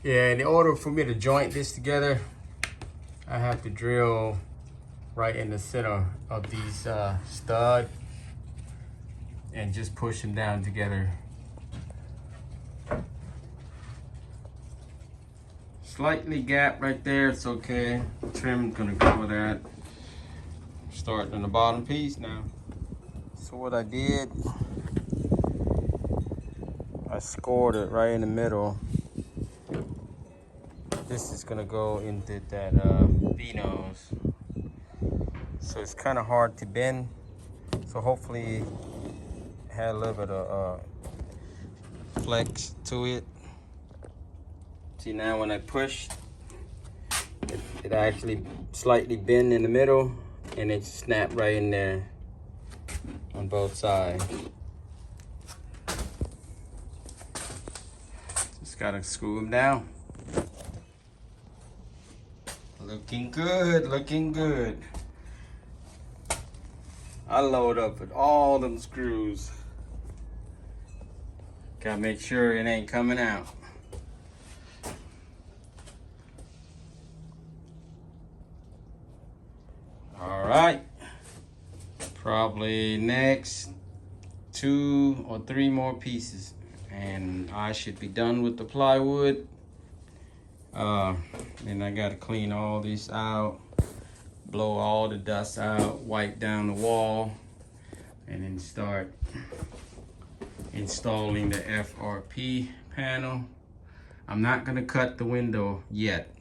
Yeah, in order for me to joint this together, I have to drill right in the center of these stud and just push them down together. Slightly gap right there, it's okay. Trim's gonna cover that. Starting on the bottom piece now. So what I did, I scored it right in the middle. This is gonna go into that V-nose. So it's kind of hard to bend. So hopefully it had a little bit of flex to it. See, now when I push, it actually slightly bend in the middle and it snapped right in there on both sides. Just gotta screw them down. Looking good, looking good. I load up with all them screws. Gotta make sure it ain't coming out. All right, probably next 2 or 3 more pieces and I should be done with the plywood. Then I gotta clean all this out, blow all the dust out, wipe down the wall, and then start installing the FRP panel. I'm not gonna cut the window yet.